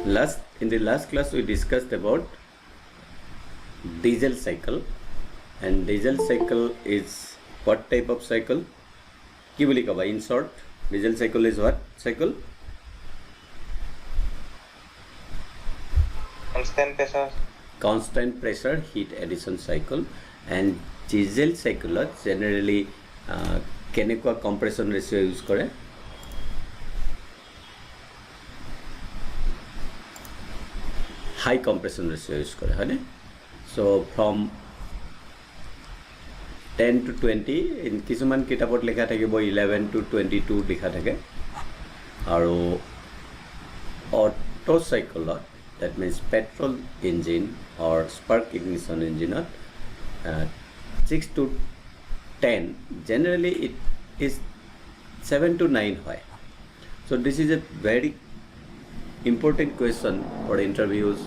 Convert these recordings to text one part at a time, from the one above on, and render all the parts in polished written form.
In the last class we discussed about diesel cycle, and diesel cycle is what type of cycle? কি বুলি কবা in short? Diesel cycle is what cycle? Constant pressure heat addition cycle. And diesel cycle generally কেনেকুৱা compression ratio use কৰে? High compression ratio use কৰে হয়নে? So from 10 to 20 in কিছুমান কিতাপত লেখা থাকিব 11 to 22 লিখা থাকে আৰু auto সাইকেলত that means petrol engine or spark ignition engine 6 to 10 generally it is 7 to 9 hoy. So this is a very important question for interviews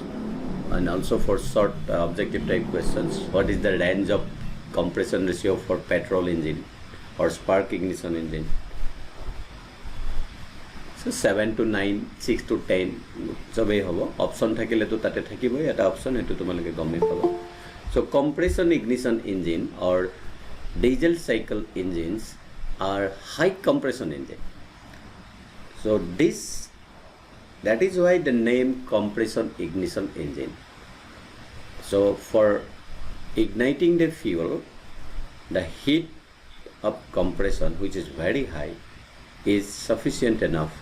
and also for short objective type questions. What is the range of compression ratio for petrol engine or spark ignition engine? So 7 to 9, 6 to 10 সবেই হ'ব option থাকিলে তো তাতে থাকিবই এটা option এটো তোমালোকে গমে পাব so compression ignition engine or diesel cycle engines are high compression engine so that is why the name compression ignition engine so for igniting the fuel the heat of compression which is very high is sufficient enough.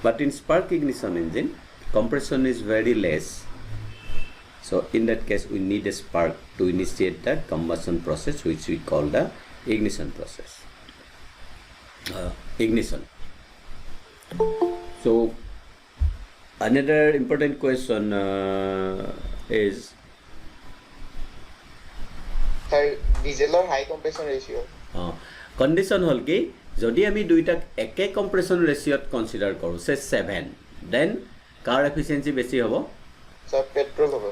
But in spark ignition engine, compression is very less. So in that case, we need a spark to initiate the combustion process, which we call the ignition process. Ignition. So another important question is diesel or high compression ratio. Condition hol ki যদি আমি দুইটাক একে compression রেশিওত consider করো সে 7 then কার efficiency বেশি হ'ব সব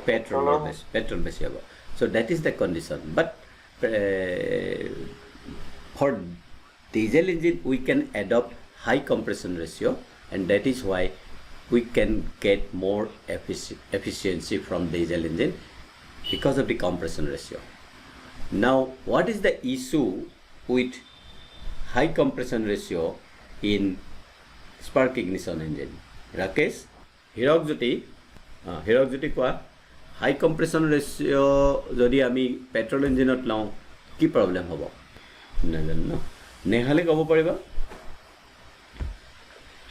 petrol বেশি হ'ব so that is the condition but for diesel engine we can adopt high compression ratio and that is why we can get more efficiency from diesel engine because of the compression ratio. Now what is the issue with high compression ratio in spark ignition engine? Rakesh, Hirok kwa high compression ratio jodi ami petrol engine ot law ki problem hobo na janno nehale kobo pariba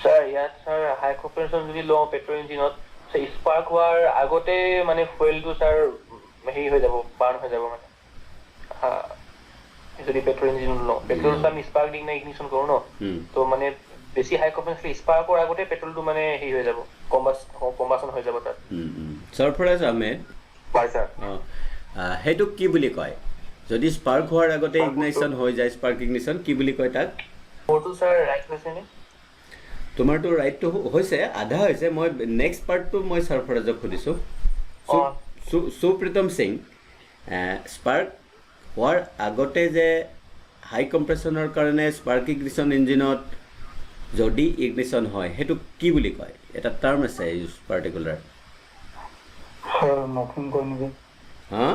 sir yes sir high compression jodi law petrol engine ot se spark war agote mane fuel to sir mehi hoy jabo burn hoy jabo mane ha যদি petrol engine নো petrol তো আমি spark ignition করো না তো মানে বেশি হাই compression স্পাৰ্কৰ আগতে পেট্ৰোলটো মানে হেই হৈ যাব কম্বাসন হৈ যাব তাত সৰফৰাজ আহমেদ হয় স্যাৰ হেতু কি বুলি কয় যদি স্পাৰ্ক হোৱাৰ আগতে ইগনিশন হৈ যায় স্পাৰ্ক ইগনিশন কি বুলি কয় তাক মোৰটো স্যাৰ ৰাইট হৈছে নে তোমাৰটো ৰাইটটো হৈছে আধা হৈছে মই নেক্সট পাৰ্টটো মই সৰফৰাজক সুধিছো সুপ্ৰীতম সিং স্পাৰ্ক হোৱাৰ আগতে যে হাই কম্প্ৰেছনৰ কাৰণে স্পাৰ্ক ইগনিশন ইঞ্জিনত যদি ইগনিশন হয় হেতু কি বুলি কয় এটা টাৰ্ম আছে ইউজ পাৰ্টিকুলাৰ নকিং কৰিবি হা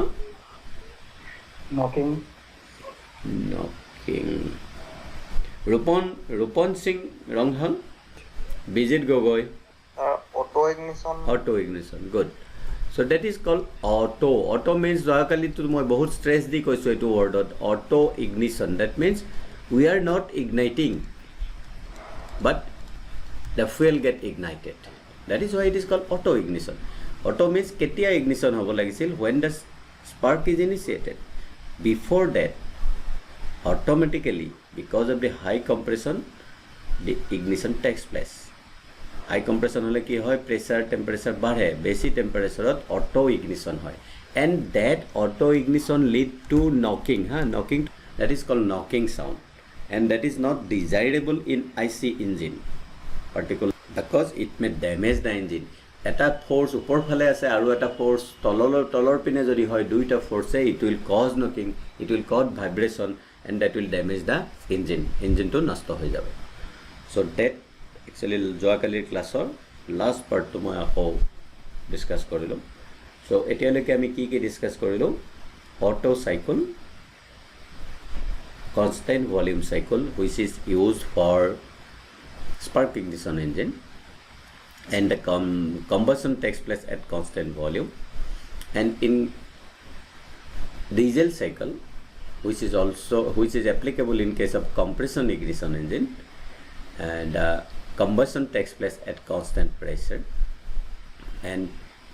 knocking Rupan Singh ৰংধন Bijit Gogoi auto ignition good so that is called auto means joakali to moi bahut stress di koisu etu word auto ignition that means we are not igniting but the fuel get ignited that is why it is called auto ignition auto means ketia ignition hobo lagisil when the spark is initiated before that automatically because of the high compression the ignition takes place. High compression hole ki hoy pressure temperature badhe besi temperature auto ignition hoy and that auto ignition lead to knocking that is called knocking sound and that is not desirable in IC engine particular because it may damage the engine eta force upor phale ase aru eta force tolor pine jodi hoy duita force it will cause knocking it will cause vibration and that will damage the engine to nasto hoy jabe so that actually joakalir class or last পাৰ্টটো মই আকৌ discuss কৰিলোঁ চ' এতিয়ালৈকে আমি কি কি discuss কৰিলোঁ auto cycle constant volume cycle which is used for spark ignition engine and the combustion takes place at constant volume and in diesel cycle which is applicable in case of compression ignition engine and combustion takes place at constant pressure and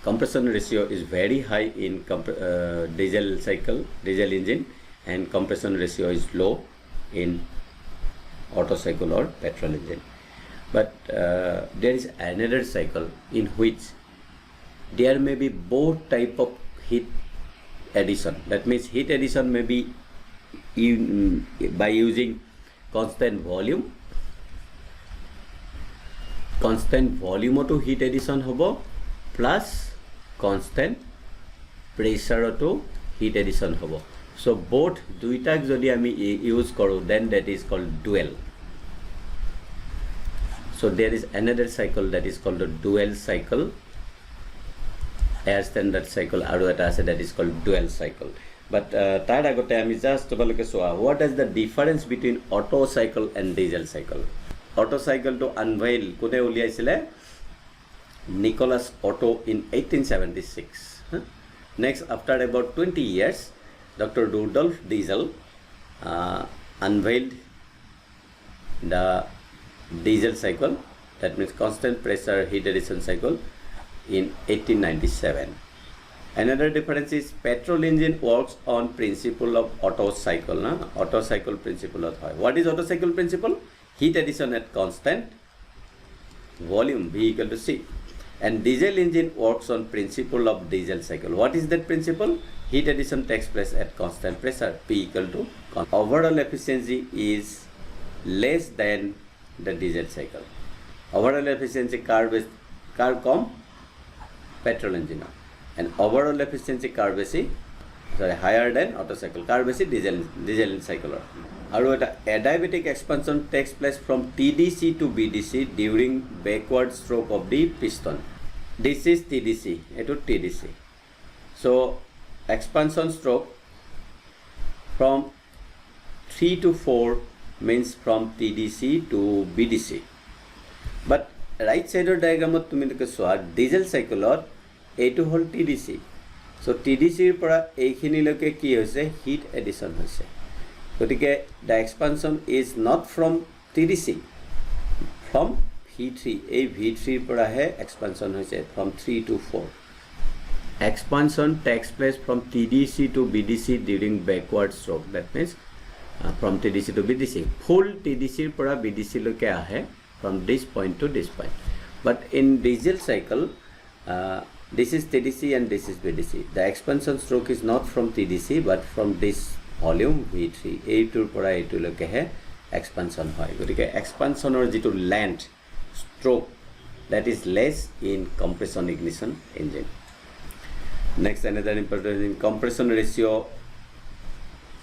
compression ratio is very high in diesel engine and compression ratio is low in auto cycle or petrol engine. But there is another cycle in which there may be both type of heat addition. That means heat addition may be by using constant volume to heat addition hobo plus constant pressure to heat addition hobo. So both দুইটাক যদি আমি use কৰো then that is called dual. So there is another cycle that is called the dual cycle, air standard cycle আৰু এটা আছে that is called dual cycle. But তাৰ আগতে আমি just তোমালোকে চোৱা what is the difference between auto cycle and diesel cycle. Auto cycle to unveil কোনে উলিয়াইছিলে Nicholas Otto in 1876. Next after about 20 years Dr. Rudolf Diesel unveiled the diesel cycle, that means constant pressure heat addition cycle, in 1897. Another difference is petrol engine works on principle of Otto cycle. Otto cycle principle of what is Otto cycle principle? Heat addition at constant volume V equal to C. And diesel engine works on principle of diesel cycle. What is that principle? Heat addition takes place at constant pressure P equal to overall efficiency is less than the diesel cycle. Overall efficiency car com petrol engine and overall efficiency car higher than auto cycle car diesel cycle. Adiabatic expansion takes place from TDC to BDC during backward stroke of the piston. This is TDC, to TDC. So expansion stroke from 3 to 4 means from TDC to BDC. But right side of diagram তুমি দেখো সোয়া diesel cycle এইটো হল TDC. So TDC ৰ পৰা এইখিনিলৈকে কি হৈছে heat addition হৈছে. গতিকে the expansion is not from TDC, from V3. এই V3 ৰ পৰা হে expansion হৈছে from 3 to 4. Expansion takes place from TDC to BDC during backward stroke. That means from TDC to BDC. Full TDC para BDC loke ahe from this point to this point. But in diesel cycle, this is TDC and this is BDC. The expansion stroke is not from TDC but from this volume V3. A2 para A2 loke he expansion hoy. Gotike expansion or jitu length stroke that is less in compression ignition engine. Next, another important in compression ratio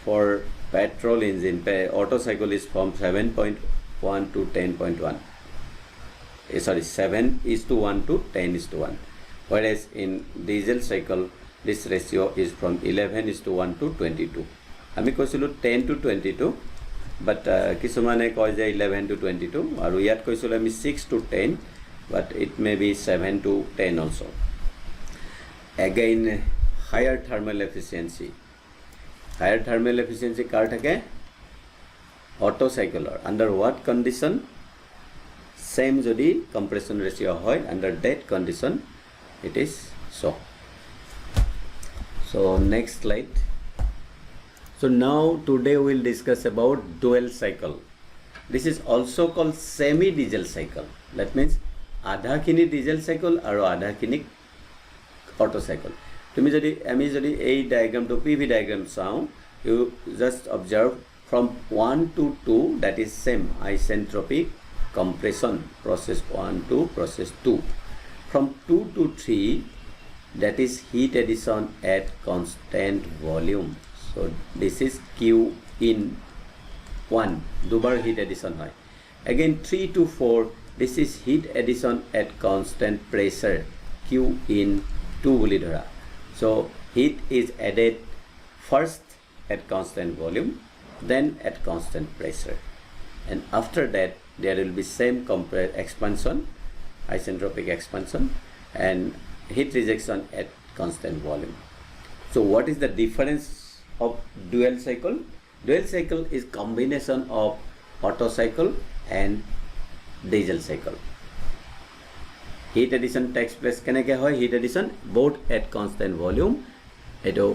for petrol engine auto cycle is from 7.1 to 10.1. 7:1 to 10:1. Whereas in diesel cycle this ratio is from 11:1 to 22. আমি কৈছিলো 10 to 22 but কিছুমানে কয় যে 11 to 22 আৰু ইয়াত কৈছিলো আমি 6 to 10 but it may be 7 to 10 also. Again, higher thermal efficiency. Higher thermal efficiency car thake auto cycle under what condition? Same jodi compression ratio hoy under that condition it is so. So next slide. So now today we will discuss about dual cycle. This is also called semi diesel cycle. That means adha kini diesel cycle aru adha kini auto cycle. তুমি যদি আমি যদি এই ডায়াগ্রামটো PV diagram চাও, you just observe from 1 to 2 that is same isentropic compression process 1 to process 2. From 2 to 3 that is heat addition at constant volume. So this is Q in 1 দুবার heat addition হয়. Again 3 to 4 this is heat addition at constant pressure Q in 2 বুলি ধৰা so heat is added first at constant volume then at constant pressure and after that there will be same expansion isentropic expansion and heat rejection at constant volume. So what is the difference of dual cycle? Dual cycle is combination of Otto cycle and diesel cycle. Heat addition takes place কেনেকৈ হয় heat addition both at constant volume এইটো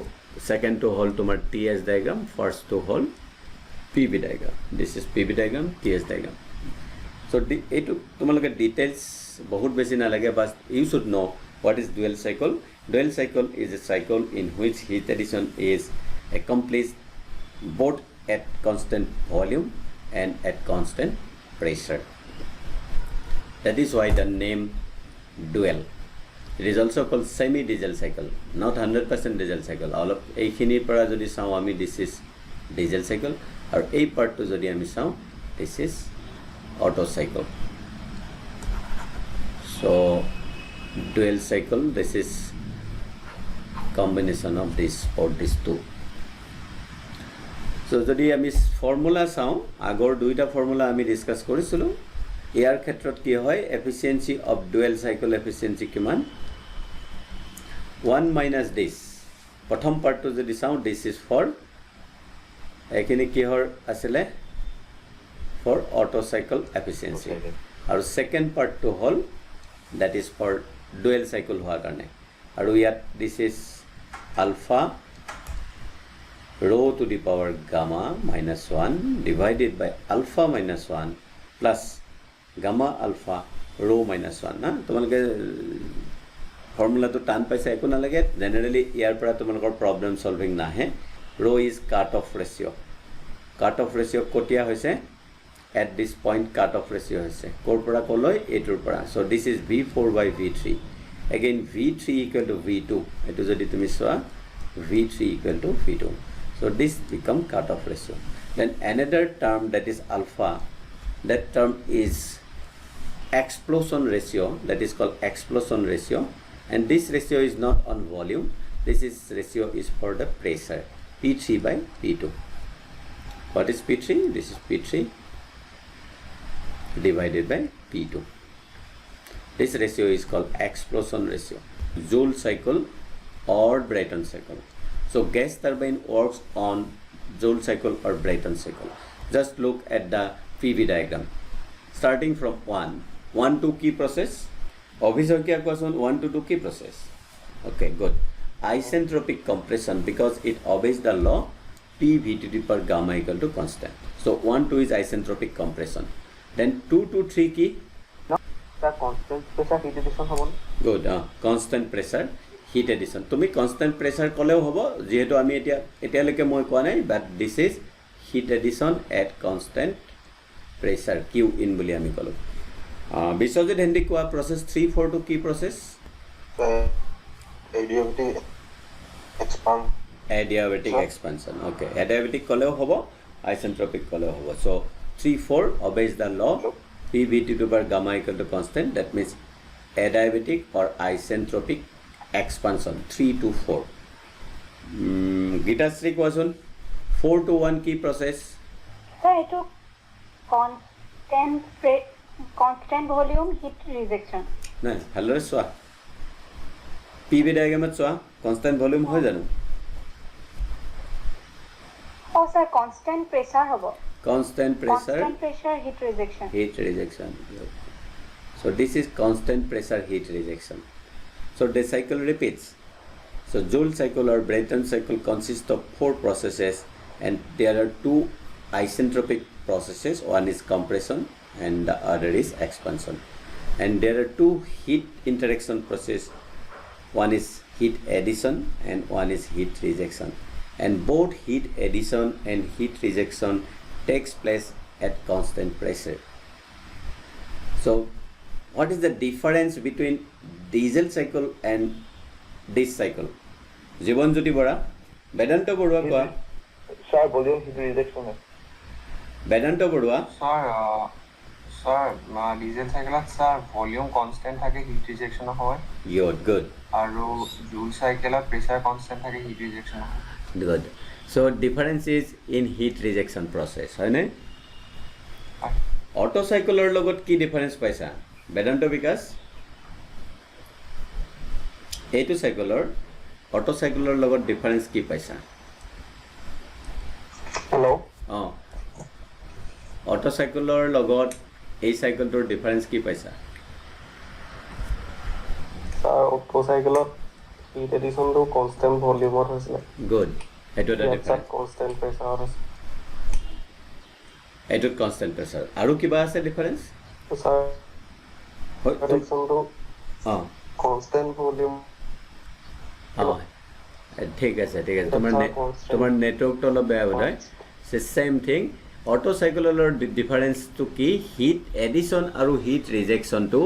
second to hole তোমাৰ TS diagram first to hole PV diagram this is PV diagram TS diagram so এইটো তোমালোকে details বহুত বেছি নালাগে but you should know what is dual cycle. Dual cycle is a cycle in which heat addition is accomplished both at constant volume and at constant pressure. That is why the name dual. It is also called semi-diesel cycle, not 100% diesel cycle. All of এইখিনিৰ পৰা যদি চাওঁ আমি this is diesel cycle আৰু এই পাৰ্টটো যদি আমি চাওঁ this is Otto cycle. So dual cycle this is combination of this or these two. So যদি আমি ফৰ্মুলা চাওঁ আগৰ দুইটা ফৰ্মুলা আমি ডিসকাস কৰিছিলোঁ ইয়াৰ ক্ষেত্ৰত কি হয় efficiency of dual cycle efficiency কিমান 1 minus this প্ৰথম পাৰ্টটো যদি চাওঁ this is for এখিনি কি হৰ আছিলে for Otto cycle efficiency আৰু second পাৰ্টটো হ'ল that is for dual cycle হোৱাৰ কাৰণে আৰু ইয়াত this is alpha rho to the power gamma minus 1 divided by alpha minus 1 plus gamma alpha rho minus 1 না তোমালোকে ফৰ্মুলাটো টান পাইছে একো নালাগে জেনাৰেলি ইয়াৰ পৰা তোমালোকৰ প্ৰবলেম সলভিং নাহে rho is cut off ratio কতিয়া হৈছে at this point cut off ratio হৈছে কৰ পৰা কলৈ এটোৰ পৰা so this is v4 by v3 again v3 equal to v2 এটো যদি তুমি চোৱা v3 equal to v2 so this become cut off ratio then another term that is alpha that term is explosion ratio that is called explosion ratio and this ratio is not on volume this is ratio is for the pressure p3 by p2 what is p3 this is p3 divided by p2 this ratio is called explosion ratio Joule cycle or Brayton cycle so gas turbine works on Joule cycle or Brayton cycle just look at the PV diagram starting from 1 to key process obviously kya question 1 to 2 key process okay good isentropic compression because it obeys the law PV to the power gamma equal to constant so 1 2 is isentropic compression then 2 to 3 key the constant pressure heat addition hobo good constant pressure heat addition tumi constant pressure koleo hobo jehetu ami etia leke moi koa nai but this is heat addition at constant pressure q in boli ami kolo bisojit hendi koa process 3 4 to key process adiabatic expansion okay adiabatic koleo hobo isentropic koleo hobo so 3 4 obeys the law PV to the power gamma equal to constant that means adiabatic or isentropic expansion 3 to 4 Gitasri question 4 to 1 key process sir eto constant volume heat rejection na hello swa PV diagram swa constant volume hoy janu oh sir constant pressure hobo constant pressure heat rejection so this is constant pressure heat rejection so the cycle repeats so Joule cycle or Brayton cycle consists of 4 processes and there are 2 isentropic processes one is compression and the other is expansion and there are 2 heat interaction process one is heat addition and one is heat rejection and both heat addition and heat rejection takes place at constant pressure so what is the difference between diesel cycle and this cycle Jiban Jyoti Bora Vedanta Borua koa sir volume heat rejection Vedanta Borua sir diesel সাইকেলত sir volume constant থাকে heat rejection হয় Good. আৰু joule সাইকেলত pressure constant থাকে heat rejection হয় Good. So difference is in heat rejection process, হয় নে? Auto চাইকেলৰ লগত কি ডিফাৰেন্স পাইছা বেদান্ত বিকাশ এইটো চাইকেলৰ অটো চাইকেলৰ লগত ডিফাৰেন্স কি পাইছা হেল্ল' অঁ অটো চাইকেলৰ লগত এই চাইকেলটোৰ ডিফাৰেন্স কি পাইছা ছাৰ অটো চাইকেলত হিট এডিশ্যনটো কনষ্টেণ্ট ভলিউমত হৈছিলে গুড এইটো এটা ডিফাৰেন্স কনষ্টেণ্ট প্ৰেছাৰত হৈছে এইটোত কনষ্টেণ্ট প্ৰেছাৰ আৰু কিবা আছে ডিফাৰেন্স ছাৰ এডিশ্যনটো অঁ কনষ্টেণ্ট ভলিউম অঁ ঠিক আছে তোমাৰ নেটৱৰ্কটো অলপ বেয়া বোধ হয় চেম থিং অটো চাইকেলৰ ডিফাৰেন্সটো কি হিট এডিশ্যন আৰু হিট ৰিজেকশ্যনটো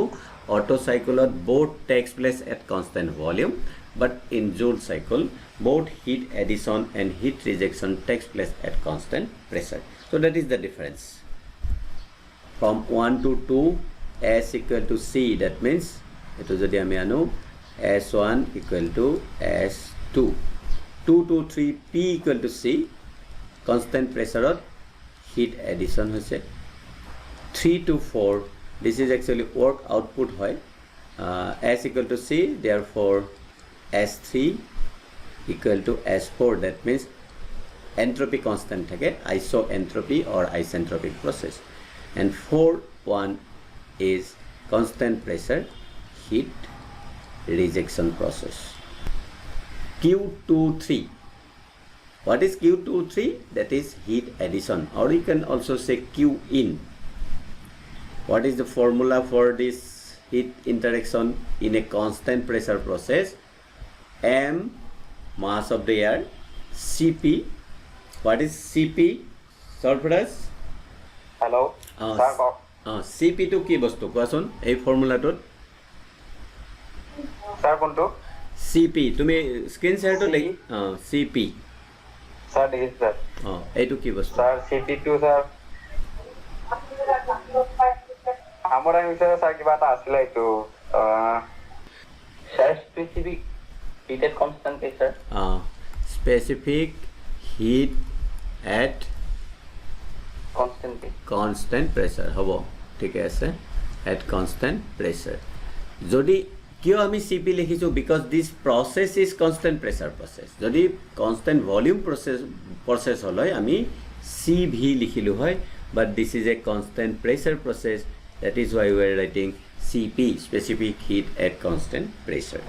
অটো চাইকেলত both takes place at constant volume but in Joule cycle both heat addition and heat rejection takes place at constant pressure. So that is the difference from 1 to 2 S equal to C, that means eto jodi ami anu S1 equal to S2, 2 to 3 P equal to C, constant pressure of heat addition hoise, 3 to 4 this is actually work output hoy, S equal to C, therefore S3 equal to S4, that means entropy constant thake, isoentropy or isentropic process, and 4 1 is constant pressure heat rejection process. Q23, what is Q23? That is heat addition, or you can also say Q in. What is the formula for this heat interaction in a constant pressure process? M, mass of the air, Cp. What is Cp? Surface? Hello' sir কওক Cp to কি বস্তু কোৱাচোন এই ফৰ্মুলাটোত sir কোনটো Cp তুমি screen শ্বেয়াৰটো দেখি Cp sir দেখিছোঁ sir এইটো কি বস্তু ছাৰ CP2 ছাৰ আমাৰ ভিতৰত ছাৰ কিবা এটা আছিলে এইটো sir specific heated constant pressure specific heat at constant constant pressure হ'ব ঠিকে আছে at constant pressure যদি কিয় আমি Cp লিখিছোঁ because this process is constant pressure process যদি constant volume process হ'লে আমি Cv লিখিলোঁ হয় but this is a constant pressure process, that is why we are writing Cp, specific heat at constant pressure,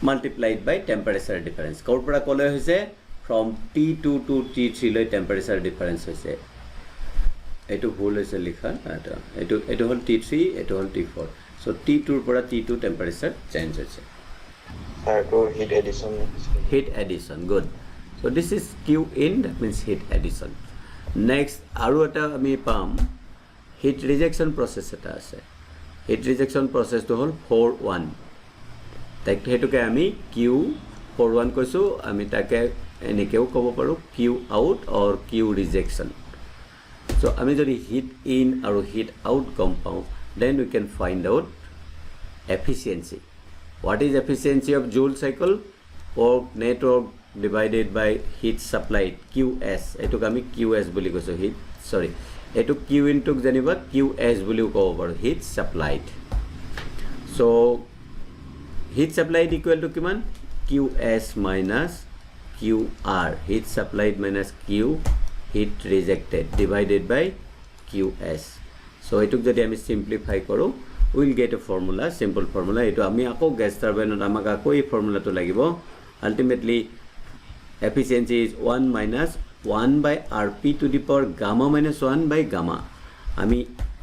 multiplied by temperature difference. ক'ৰ পৰা ক'লৈ হৈছে from T2 to T3 লৈ temperature difference হৈছে এইটো ভুল হৈছে লিখা এইটো হ'ল T3 এইটো হ'ল T4, so T2 ৰ পৰা T2 temperature change হৈছে ছাৰটো heat addition heat addition. Good. So this is Q in, that means heat addition. Next আৰু এটা আমি পাম heat rejection process এটা আছে heat rejection process টো হ'ল 4-1 তাকে হেতুকে আমি Q41 কৈছো আমি তাকে এনেকেও ক'ব পাৰো Q out or Q rejection. So আমি যদি heat in আৰু heat out গম পাওঁ then we can find out efficiency. What is efficiency of Joule cycle? Work network divided by heat supplied, QS. এটোক আমি QS বুলি কৈছো heat, sorry এটো Q ইনটুক জানিবা QS বুলিও ক'ব পাৰো heat supplied. So heat supplied equal to কিমান QS minus QR, heat supplied minus Q heat rejected divided by QS. So এটোক যদি আমি simplify কৰো we will get a formula, simple formula. এটো আমি আকৌ গ্যাস টারবাইনত আমাক আকৌ এই ফর্মুলাটো লাগিব. Ultimately efficiency is 1 minus 1 by Rp to the power gamma minus 1 by gamma. আমি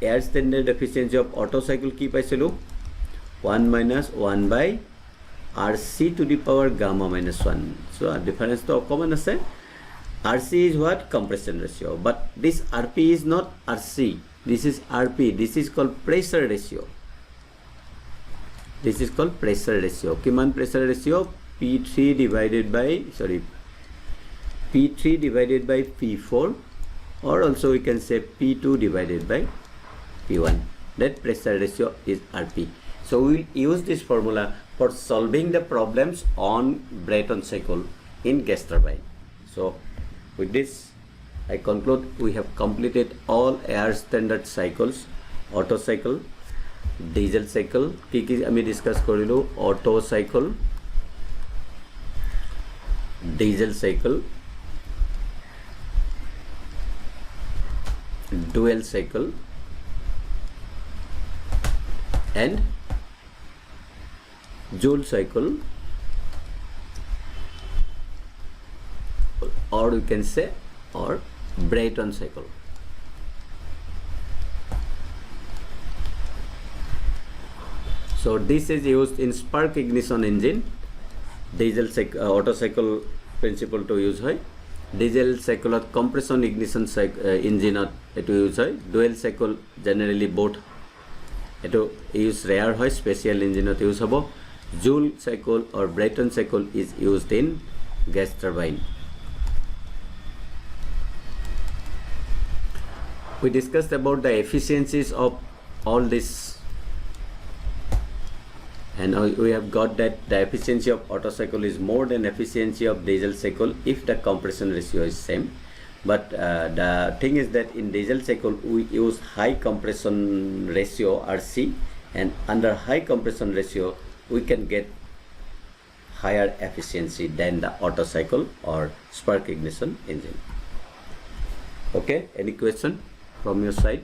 air standard efficiency of auto cycle কি পাইছিলো 1 minus 1 by Rc to the power gamma minus 1. So difference to common আছে. Rc is what? Compression ratio. But this Rp is not Rc. This is Rp. This is called pressure ratio. This is called pressure ratio. Kiman pressure ratio? P3 divided by P4, or also we can say P2 divided by P1. That pressure ratio is RP. So we will use this formula for solving the problems on Brayton cycle in gas turbine. So with this I conclude we have completed all air standard cycles, Otto cycle, diesel cycle, কি আমি discuss কৰিলো, Otto cycle, diesel cycle, dual cycle and Joule cycle, or we can say or Brayton cycle. So this is used in spark ignition engine, diesel Otto cycle principle to use হয়, diesel cycle compression ignition engine etu use হয়, dual cycle generally both etu use rare হয়, special engine use hobo, Joule cycle or Brayton cycle is used in gas turbine. We discussed about the efficiencies of all this, and we have got that the efficiency of Otto cycle is more than efficiency of diesel cycle if the compression ratio is same. But the thing is that in diesel cycle we use high compression ratio RC, and under high compression ratio we can get higher efficiency than the Otto cycle or spark ignition engine. Okay, any question from your side?